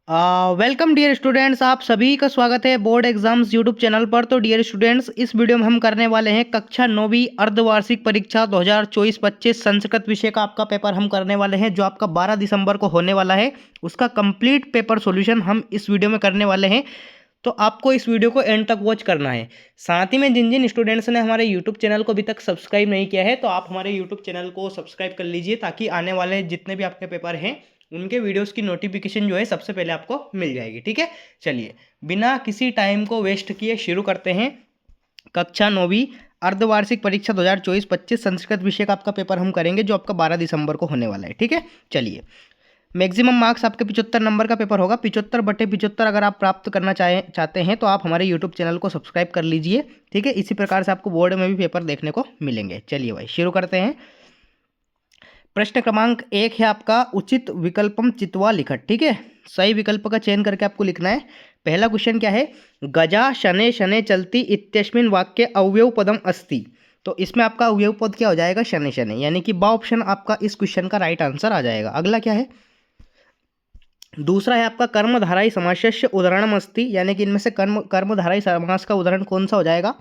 Welcome dear students, आप सभी का स्वागत है बोर्ड एग्जाम्स यूट्यूब चैनल पर। तो डियर स्टूडेंट्स, इस वीडियो में हम करने वाले हैं कक्षा 9वीं अर्धवार्षिक परीक्षा 2024-25 संस्कृत विषय का आपका पेपर हम करने वाले हैं, जो आपका 12 दिसंबर को होने वाला है। उसका कंप्लीट पेपर सॉल्यूशन हम इस वीडियो में करने वाले हैं, तो आपको इस वीडियो को एंड तक वॉच करना है। साथ ही में जिन जिन स्टूडेंट्स ने हमारे यूट्यूब चैनल को अभी तक सब्सक्राइब नहीं किया है, तो आप हमारे यूट्यूब चैनल को सब्सक्राइब कर लीजिए, ताकि आने वाले जितने भी आपके पेपर हैं उनके वीडियोस की नोटिफिकेशन जो है सबसे पहले आपको मिल जाएगी। ठीक है, चलिए बिना किसी टाइम को वेस्ट किए शुरू करते हैं। कक्षा 9वीं अर्धवार्षिक परीक्षा 2024-25 संस्कृत विषय का आपका पेपर हम करेंगे, जो आपका 12 दिसंबर को होने वाला है। ठीक है, चलिए मैक्सिमम मार्क्स आपके 75 नंबर का पेपर होगा। 75/75 अगर आप प्राप्त करना चाहते हैं तो आप हमारे यूट्यूब चैनल को सब्सक्राइब कर लीजिए। ठीक है, इसी प्रकार से आपको बोर्ड में भी पेपर देखने को मिलेंगे। चलिए भाई शुरू करते हैं। प्रश्न क्रमांक 1 है आपका, उचित विकल्पम चित्वा लिखत। ठीक है, सही विकल्प का चयन करके आपको लिखना है। पहला क्वेश्चन क्या है, गजा शने शने चलती इत्यस्मिन वाक्य अवयव पदम अस्ति। तो इसमें आपका अवयव पद क्या हो जाएगा, शने शने, यानी कि बा ऑप्शन आपका इस क्वेश्चन का राइट आंसर आ जाएगा। अगला क्या है, दूसरा है आपका कर्मधाराई समासस्य उदाहरणम अस्ति, यानी कि इनमें से कर्मधाराई समास का उदाहरण कौन सा हो जाएगा,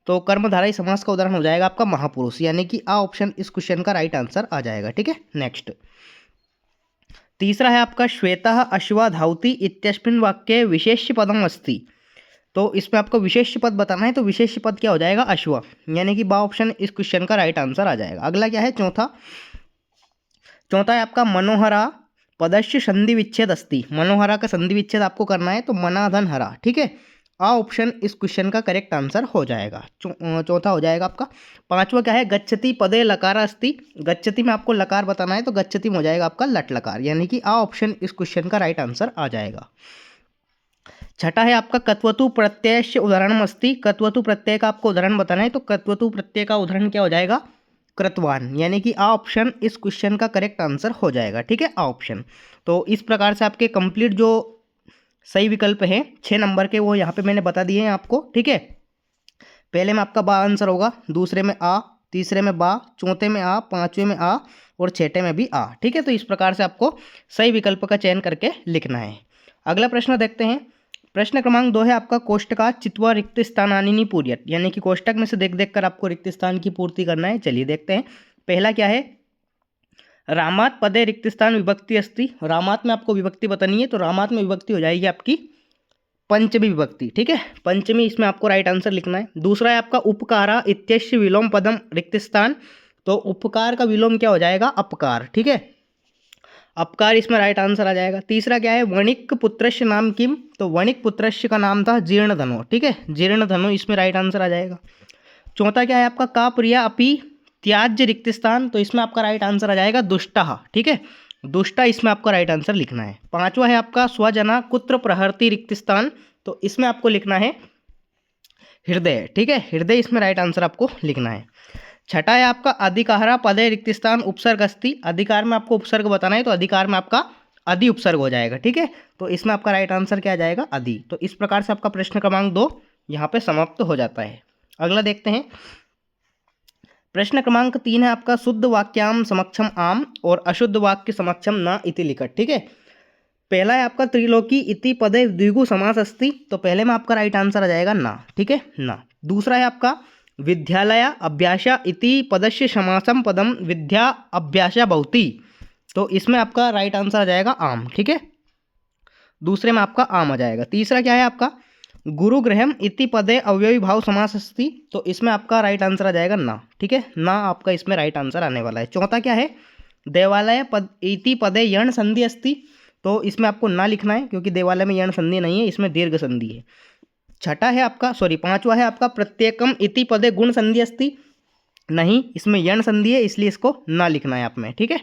तो कर्मधाराई समास का उदाहरण हो जाएगा आपका महापुरुष, यानी कि आ ऑप्शन इस क्वेश्चन का राइट आंसर आ जाएगा। ठीक है, नेक्स्ट तीसरा है आपका श्वेता अश्वा धावती इत्यस्मिन् वाक्ये विशेष्य पदम अस्ति। तो इसमें आपको विशेष्य पद बताना है, तो विशेष्य पद क्या हो जाएगा, अश्वा, यानी कि बा ऑप्शन इस क्वेश्चन का राइट आंसर आ जाएगा। अगला क्या है, चौथा है आपका मनोहरा पदस्य संधि विच्छेद अस्ति। मनोहरा का संधि विच्छेद आपको करना है, तो मनाधन हरा। ठीक है, आ ऑप्शन इस क्वेश्चन का करेक्ट आंसर हो जाएगा, चौथा हो जाएगा आपका। पांचवा क्या है, गच्छति पदे लकारा अस्ति। गच्छति में आपको लकार बताना है, तो गच्छति में हो जाएगा आपका लट लकार, यानी कि आ ऑप्शन इस क्वेश्चन का राइट आंसर आ जाएगा। छठा है आपका कत्वतु प्रत्यय उदाहरण अस्ति। कत्वतु प्रत्यय का आपको उदाहरण बताना है, तो कत्वतु प्रत्यय का उदाहरण क्या हो जाएगा, कृतवान, यानी कि आ ऑप्शन इस क्वेश्चन का करेक्ट आंसर हो जाएगा। ठीक है, आ ऑप्शन। तो इस प्रकार से आपके कंप्लीट जो सही विकल्प हैं 6 नंबर के, वो यहाँ पे मैंने बता दिए हैं आपको। ठीक है, पहले में आपका बा आंसर होगा, दूसरे में आ, तीसरे में बा, चौथे में आ, पांचवें में आ और छठे में भी आ। ठीक है, तो इस प्रकार से आपको सही विकल्प का चयन करके लिखना है। अगला प्रश्न देखते हैं। प्रश्न क्रमांक 2 है आपका, कोष्टका चित्वा रिक्त स्थानानि पूर्यत, यानी कि कोष्टक में से देख देख कर आपको रिक्त स्थान की पूर्ति करना है। चलिए देखते हैं। पहला क्या है, रामात पदे रिक्त स्थान विभक्ति अस्ति। रामात में आपको विभक्ति बतानी है, तो रामात में विभक्ति हो जाएगी आपकी पंचमी विभक्ति। ठीक है, पंचमी, इसमें आपको राइट आंसर लिखना है। दूसरा है आपका उपकारा इत्यस्य विलोम पदम रिक्त स्थान। तो उपकार का विलोम क्या हो जाएगा, अपकार। ठीक है, अपकार इसमें राइट आंसर आ जाएगा। तीसरा क्या है, वणिक पुत्रस्य नाम किम। तो वणिक पुत्रस्य का नाम था जीर्णधनु। ठीक है, जीर्णधनु इसमें राइट आंसर आ जाएगा। चौथा क्या है आपका, का प्रिया अपि त्याज्य रिक्त स्थान। तो इसमें आपका राइट आंसर आ जाएगा दुष्टा। ठीक है, दुष्टा इसमें आपका राइट आंसर लिखना है। पांचवा है आपका, स्वजना कुत्र प्रहरति रिक्त स्थान। तो इसमें आपको लिखना है हृदय। ठीक है, हृदय इसमें राइट आंसर आपको लिखना है। छठा है आपका, अधिकारा पदे रिक्त स्थान उपसर्ग अस्ति। अधिकार में आपको उपसर्ग बताना है, तो अधिकार में आपका अधि उपसर्ग हो जाएगा। ठीक है, तो इसमें आपका राइट आंसर क्या आ जाएगा, अधि। तो इस प्रकार से आपका प्रश्न क्रमांक 2 यहाँ पे समाप्त हो जाता है। अगला देखते हैं। प्रश्न क्रमांक 3 है आपका, शुद्ध वाक्याम समक्षम आम और अशुद्ध वाक्य समक्षम न इति लिखत। ठीक है, पहला है आपका, त्रिलोकी इति पदे द्विगु समास अस्ति। तो पहले में आपका राइट आंसर आ जाएगा ना। ठीक है, ना। दूसरा है आपका, विद्यालय अभ्यास इति पदस्य समासम पदम विद्या अभ्यास भवति। तो इसमें आपका राइट आंसर आ जाएगा आम। ठीक है, दूसरे में आपका आम आ जाएगा। तीसरा क्या है आपका, गुरुगृहम इति पदे अव्ययी भाव समास अस्ति। तो इसमें आपका राइट आंसर आ जाएगा ना। ठीक है, ना आपका इसमें राइट आंसर आने वाला है। चौथा क्या है, देवालय पद इति पदे यण संधि अस्ति। तो इसमें आपको ना लिखना है, क्योंकि देवालय में यण संधि नहीं है, इसमें दीर्घ संधि है। छठा है आपका, पांचवा है आपका, प्रत्येकम इति पदे गुण संधि अस्ति। नहीं, इसमें यण संधि है, इसलिए इसको ना लिखना है आप में। ठीक है,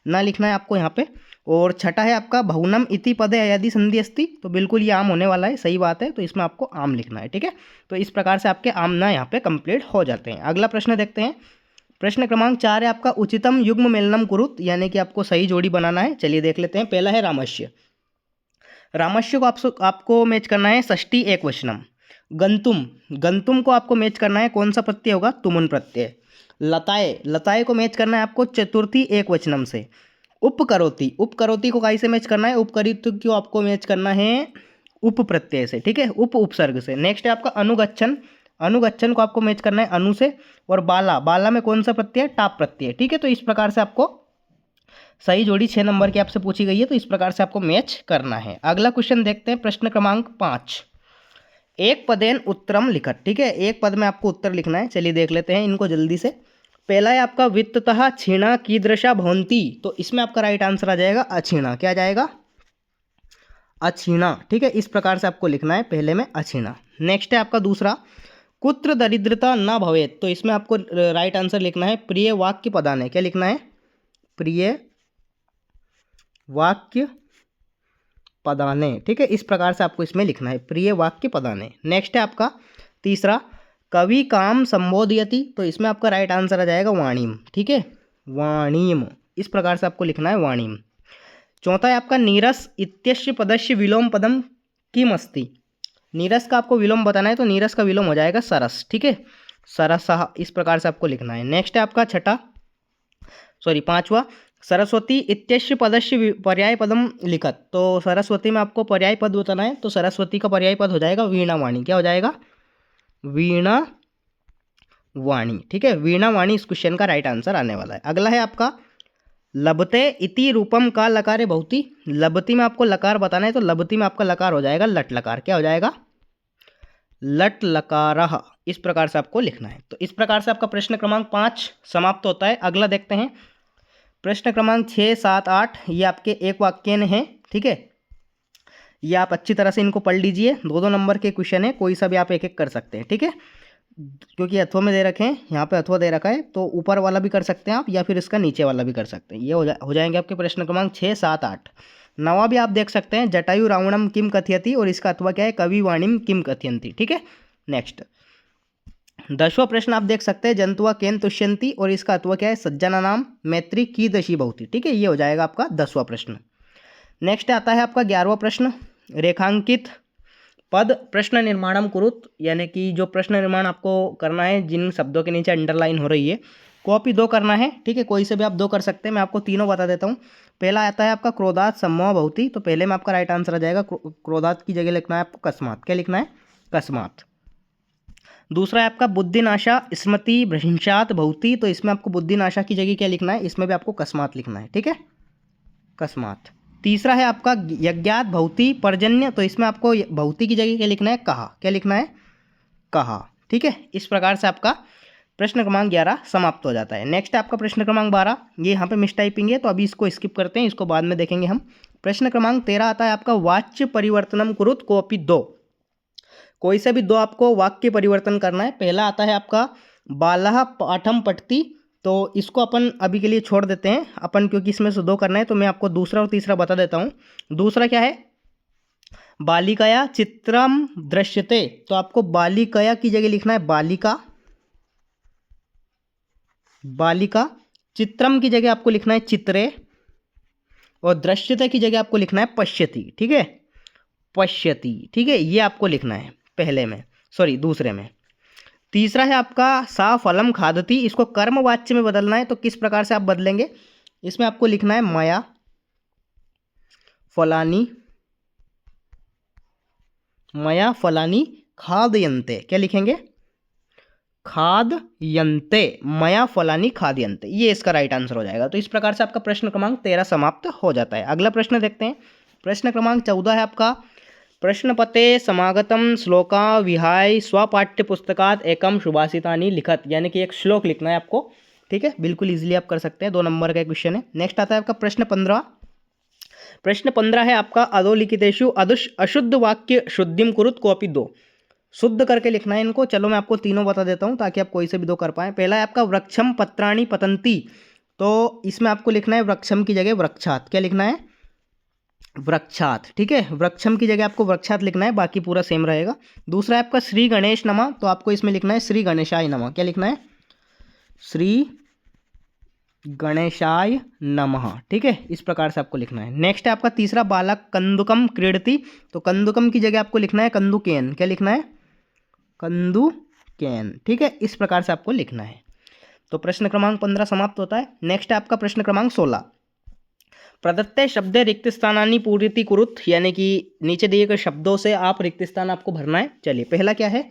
ना लिखना है आपको यहाँ पे। और छठा है आपका, बहुनम इति पदे अयदि संधि अस्ति। तो बिल्कुल ये आम होने वाला है, सही बात है, तो इसमें आपको आम लिखना है। ठीक है, तो इस प्रकार से आपके आम ना यहाँ पे कंप्लीट हो जाते हैं। अगला प्रश्न देखते हैं। प्रश्न क्रमांक 4 है आपका, उचितम युग्म मेलनम कुरुत, यानी कि आपको सही जोड़ी बनाना है। चलिए देख लेते हैं। पहला है रामस्य। रामस्य को आपको मैच करना है षष्ठी एक वचनम। गंतुम, गंतुम को आपको मैच करना है, कौन सा प्रत्यय होगा, तुमुन प्रत्यय। लताए, लताए को मैच करना है आपको चतुर्थी एक वचनम से। उपकरोति, उपकरोति को काई से मैच करना है, उपकरित को आपको मैच करना है उप प्रत्यय से, ठीक है, उप उपसर्ग से। नेक्स्ट है आपका अनुगच्छन, अनुगच्छन को आपको मैच करना है अनु से। और बाला, बाला में कौन सा प्रत्यय, टाप प्रत्यय, ठीक है। तो इस प्रकार से आपको सही जोड़ी 6 नंबर की आपसे पूछी गई है, तो इस प्रकार से आपको मैच करना है। अगला क्वेश्चन देखते हैं, प्रश्न क्रमांक 5, एक पदेन उत्तरम लिखत, ठीक है, एक पद में आपको उत्तर लिखना है। चलिए देख लेते हैं इनको जल्दी से। पहला है आपका वित्ततः क्षीणा कीदृशा भवन्ति, तो इसमें आपका राइट आंसर आ जाएगा अक्षीणा, क्या आ जाएगा, अक्षीणा, ठीक है। इस प्रकार से आपको लिखना है पहले में अक्षीणा। नेक्स्ट है आपका दूसरा, कुत्र दरिद्रता न भवेत, तो इसमें आपको राइट आंसर लिखना है प्रिय वाक्य पदाने, क्या लिखना है, प्रिय वाक्य पदाने, ठीक है। इस प्रकार से आपको इसमें लिखना है प्रिय वाक्य पदाने। नेक्स्ट है आपका तीसरा, कवि काम संबोधयति, तो इसमें आपका राइट आंसर आ जाएगा वाणीम, ठीक है, वाणीम, इस प्रकार से आपको लिखना है वाणीम। चौथा है आपका नीरस इत्यस्य पदस्य विलोम पदम किम अस्ति, नीरस का आपको विलोम बताना है, तो नीरस का विलोम हो जाएगा सरस, ठीक है, सरसः, इस प्रकार से आपको लिखना है। नेक्स्ट है आपका पांचवा, सरस्वती इत्यस्य पदस्य पर्याय पदम लिखत, तो सरस्वती में आपको पर्याय पद बताना है, तो सरस्वती का पर्याय पद हो जाएगा वीणा वाणी, क्या हो जाएगा, वीणा वाणी, ठीक है, वीणा वाणी इस क्वेश्चन का राइट आंसर आने वाला है। अगला है आपका लभते इति रूपम का लकारे बहुती, लभती में आपको लकार बताना है, तो लभती में आपका लकार हो जाएगा लट लकार, क्या हो जाएगा, लट लकारः, इस प्रकार से आपको लिखना है। तो इस प्रकार से आपका प्रश्न क्रमांक 5 समाप्त होता है। अगला देखते हैं प्रश्न क्रमांक 6, 7, 8, ये आपके एक वाक्य हैं, ठीक है, ये आप अच्छी तरह से इनको पढ़ लीजिए, 2-2 नंबर के क्वेश्चन है, कोई सा भी आप एक एक कर सकते हैं, ठीक है, क्योंकि अथवा में दे रखे हैं, यहाँ पे अथवा दे रखा है, तो ऊपर वाला भी कर सकते हैं आप, या फिर इसका नीचे वाला भी कर सकते हैं। ये हो जाएंगे आपके प्रश्न क्रमांक 6, 7, 8। नवा भी आप देख सकते हैं, जटायु रावणम किम कथयति, और इसका अथवा क्या है, कवि वाणिम किम कथयंती, ठीक है। नेक्स्ट 10वां प्रश्न आप देख सकते हैं, जंतुआ केन तुष्यंती, और इसका अथवा क्या है, सज्जना नाम मैत्री की दशी बहुती, ठीक है, ये हो जाएगा आपका 10वां प्रश्न। नेक्स्ट आता है आपका 11वां प्रश्न, रेखांकित पद प्रश्न निर्माणम कुरुत, यानी कि जो प्रश्न निर्माण आपको करना है, जिन शब्दों के नीचे अंडरलाइन हो रही है, कॉपी 2 करना है, ठीक है, कोई से भी आप 2 कर सकते हैं, मैं आपको तीनों बता देता हूँ। पहला आता है आपका क्रोधात सम्मोह भवति, तो पहले में आपका राइट आंसर आ जाएगा क्रोधात की जगह लिखना है आपको कस्मात, क्या लिखना है, कस्मात। दूसरा है आपका बुद्धिनाशा स्मृति भ्रंशात भवति, तो इसमें आपको बुद्धिनाशा की जगह क्या लिखना है, इसमें भी आपको कस्मात लिखना है, ठीक है, कस्मात। तीसरा है आपका यज्ञात भवति पर्जन्य, तो इसमें आपको भवति की जगह क्या लिखना है, कहा, क्या लिखना है, कहा, ठीक है। इस प्रकार से आपका प्रश्न क्रमांक 11 समाप्त हो जाता है। नेक्स्ट आपका प्रश्न क्रमांक 12, ये यहाँ पे मिस टाइपिंग है, तो अभी इसको स्किप करते हैं, इसको बाद में देखेंगे हम। प्रश्न क्रमांक 13 आता है आपका वाच्य परिवर्तनम कुरुत कोपी 2, कोई से भी 2 आपको वाक्य परिवर्तन करना है। पहला आता है आपका बालः पाठम पठति, तो इसको अपन अभी के लिए छोड़ देते हैं अपन, क्योंकि इसमें से 2 करना है, तो मैं आपको दूसरा और तीसरा बता देता हूँ। दूसरा क्या है, बालिकाया चित्रम दृश्यते, तो आपको बालिकाया की जगह लिखना है बालिका, बालिका, चित्रम की जगह आपको लिखना है चित्रे, और दृश्यते की जगह आपको लिखना है पश्यति, ठीक है, पश्यति, ठीक है, ये आपको लिखना है पहले में, दूसरे में। तीसरा है आपका सा फलम खादती, इसको कर्मवाच्य में बदलना है, तो किस प्रकार से आप बदलेंगे, इसमें आपको लिखना है मया फलानी, मया फलानी खादयन्ते, क्या लिखेंगे, खादयन्ते, मया फलानी खादयन्ते, ये इसका राइट आंसर हो जाएगा। तो इस प्रकार से आपका प्रश्न क्रमांक 13 समाप्त हो जाता है। अगला प्रश्न देखते हैं, प्रश्न क्रमांक 14 है आपका प्रश्नपते समागतम श्लोका विहाय स्वपाठ्य पुस्तकात एकम सुभाषितानि लिखत, यानी कि एक श्लोक लिखना है आपको, ठीक है, बिल्कुल इजीली आप कर सकते हैं, 2 नंबर का क्वेश्चन है। नेक्स्ट आता है आपका प्रश्न 15, प्रश्न 15 है आपका अधोलिखितेषु अशुद्ध वाक्य शुद्धिम कुरुत कॉपी 2, शुद्ध करके लिखना है इनको। चलो मैं आपको तीनों बता देता हूँ ताकि आप कोई से भी 2 कर पाएँ। पहला है आपका वृक्षम पत्राणि पतंती, तो इसमें आपको लिखना है वृक्षम की जगह वृक्षात, क्या लिखना है, वृक्षात, ठीक है, वृक्षम की जगह आपको वृक्षात लिखना है, बाकी पूरा सेम रहेगा। दूसरा है आपका श्री गणेश नमः, तो आपको इसमें लिखना है श्री गणेशाय नमः, क्या लिखना है, श्री गणेशाय नमः, ठीक है, इस प्रकार से आपको लिखना है। नेक्स्ट है आपका तीसरा बालक कंदुकम क्रीडति, तो कंदुकम की जगह आपको लिखना है कंदुकेन, क्या लिखना है, कंदुकेन, ठीक है, इस प्रकार से आपको लिखना है। तो प्रश्न क्रमांक 15 समाप्त होता है। नेक्स्ट है आपका प्रश्न क्रमांक 16, प्रदत्त शब्द रिक्त स्थानानि पूरिति कुरुत, यानी कि नीचे दिए गए शब्दों से आप रिक्त स्थान आपको भरना है। चलिए पहला क्या है,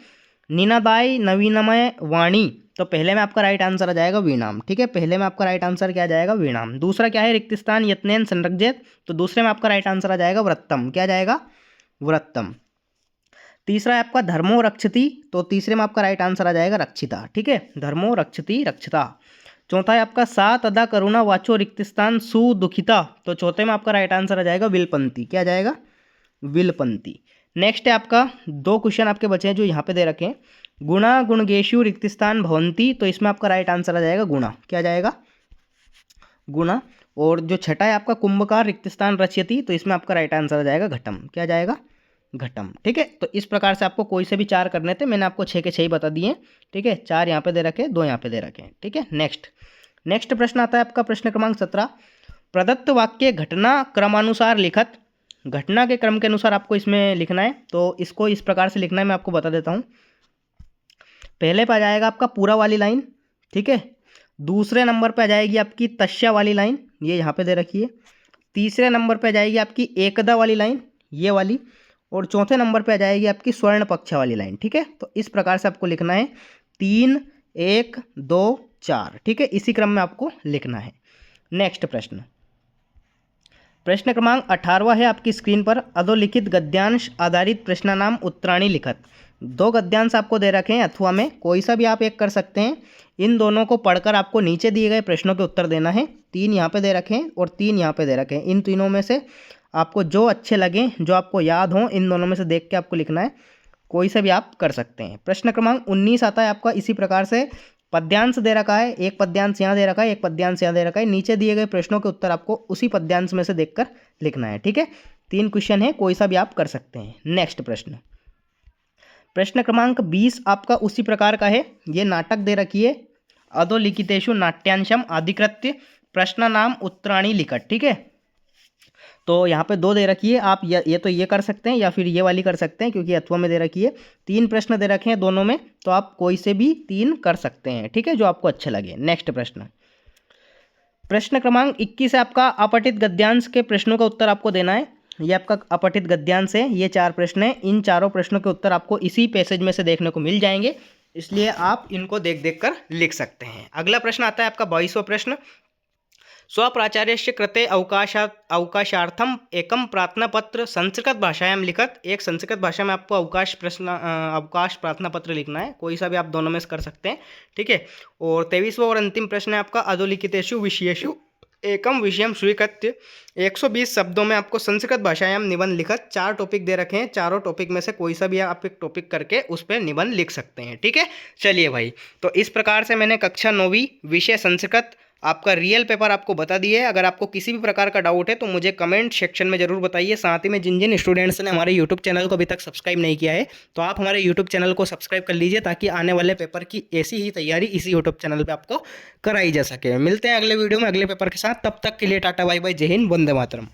निनादाय नवीनमय वाणी, तो पहले में आपका राइट आंसर आ जाएगा वीणाम। ठीक है, पहले में आपका राइट आंसर क्या आ जाएगा, वीणाम। दूसरा क्या है, रिक्त स्थान यत्नेन संरक्षित, तो दूसरे में आपका राइट आंसर आ जाएगा वृत्तम। क्या जाएगा, वृत्तम। तीसरा है आपका धर्मो रक्षति, तो तीसरे में आपका राइट आंसर आ जाएगा रक्षिता। ठीक है, धर्मो रक्षति रक्षिता। चौथा है आपका सा तदा करुणा वाचो रिक्त स्थान सुदुखिता, तो चौथे में आपका राइट आंसर आ जाएगा विलपंती। क्या जाएगा, विलपंती। नेक्स्ट है आपका 2 क्वेश्चन आपके बचे हैं जो यहाँ पे दे रखे हैं। गुणा गुणगेशु रिक्त स्थान भवंती, तो इसमें आपका राइट आंसर आ जाएगा गुणा। क्या जाएगा, गुणा। और जो छठा है आपका कुंभकार रिक्त स्थान रचयति, तो इसमें आपका राइट आंसर आ जाएगा घटम। क्या जाएगा, घटम। ठीक है, तो इस प्रकार से आपको कोई से भी 4 करने थे, मैंने आपको 6 के 6 ही बता दिए। ठीक है, 4 यहाँ पे दे रखे, 2 यहाँ पे दे रखे। ठीक है, नेक्स्ट प्रश्न आता है आपका प्रश्न क्रमांक 17। प्रदत्त वाक्य घटना क्रमानुसार लिखत, घटना के क्रम के अनुसार आपको इसमें लिखना है। तो इसको इस प्रकार से लिखना है, मैं आपको बता देता हूँ। पहले पे आ जाएगा आपका पूरा वाली लाइन। ठीक है, दूसरे नंबर पे आ जाएगी आपकी तस्या वाली लाइन, ये यहाँ पे दे रखी है। तीसरे नंबर पे आ जाएगी आपकी एकदा वाली लाइन, ये वाली। और चौथे नंबर पे आ जाएगी आपकी स्वर्ण पक्ष वाली लाइन। ठीक है, तो इस प्रकार से आपको लिखना है 3 1 2 4। ठीक है, इसी क्रम में आपको लिखना है। नेक्स्ट प्रश्न क्रमांक 18 है आपकी स्क्रीन पर। अधोलिखित गद्यांश आधारित प्रश्नानाम उत्तराणी लिखत, 2 गद्यांश आपको दे रखे हैं अथवा में, कोई सा भी आप एक कर सकते हैं। इन दोनों को पढ़कर आपको नीचे दिए गए प्रश्नों के उत्तर देना है। 3 यहाँ पे दे रखे हैं और 3 यहाँ पे दे रखे हैं। इन तीनों में से आपको जो अच्छे लगें, जो आपको याद हों, इन दोनों में से देख के आपको लिखना है। कोई सा भी आप कर सकते हैं। प्रश्न क्रमांक 19 आता है आपका इसी प्रकार से। पद्यांश दे रखा है, एक पद्यांश यहाँ दे रखा है, एक पद्यांश यहाँ दे रखा है। नीचे दिए गए प्रश्नों के उत्तर आपको उसी पद्यांश में से देखकर लिखना है। ठीक है, 3 क्वेश्चन है, कोई सा भी आप कर सकते हैं। नेक्स्ट प्रश्न क्रमांक 20 आपका उसी प्रकार का है। ये नाटक दे रखी है, अधोलिखितेषु नाट्यांशम अधिकृत्य प्रश्नानाम उत्तराणी लिखत। ठीक है, तो यहाँ पे 2 दे रखी है, आप ये तो ये कर सकते हैं या फिर ये वाली कर सकते हैं, क्योंकि अथवा में दे रखी है। 3 प्रश्न दे रखे हैं दोनों में, तो आप कोई से भी 3 कर सकते हैं। ठीक है, जो आपको अच्छे लगे। नेक्स्ट प्रश्न क्रमांक 21 है आपका अपठित गद्यांश के प्रश्नों का उत्तर आपको देना है। ये आपका अपठित गद्यांश है, ये 4 प्रश्न है। इन चारों प्रश्नों के उत्तर आपको इसी पैसेज में से देखने को मिल जाएंगे, इसलिए आप इनको देख कर लिख सकते हैं। अगला प्रश्न आता है आपका 22वां प्रश्न। स्वप्राचार्यस्य कृते अवकाशार्थम एकम प्रार्थना पत्र संस्कृत भाषायां लिखत, एक संस्कृत भाषा में आपको अवकाश प्रार्थना पत्र लिखना है। कोई सा भी आप दोनों में से कर सकते हैं। ठीक है, और 23वां और अंतिम प्रश्न है आपका अधोलिखितेषु विषयेषु एकम विषयम स्वीकृत्य 120 शब्दों में आपको संस्कृत भाषायां निबंध लिखत। 4 टॉपिक दे रखे हैं, चारों टॉपिक में से कोई सा भी आप एक टॉपिक करके उस पर निबंध लिख सकते हैं। ठीक है, चलिए भाई, तो इस प्रकार से मैंने कक्षा 9वीं विषय संस्कृत आपका रियल पेपर आपको बता दिए। अगर आपको किसी भी प्रकार का डाउट है तो मुझे कमेंट सेक्शन में ज़रूर बताइए। साथ ही में जिन जिन स्टूडेंट्स ने हमारे यूट्यूब चैनल को अभी तक सब्सक्राइब नहीं किया है, तो आप हमारे यूट्यूब चैनल को सब्सक्राइब कर लीजिए, ताकि आने वाले पेपर की ऐसी ही तैयारी इसी यूट्यूब चैनल पर आपको कराई जा सके। मिलते हैं अगले वीडियो में अगले पेपर के साथ, तब तक के लिए टाटा बाय बाय, जय हिंद, वंदे मातरम।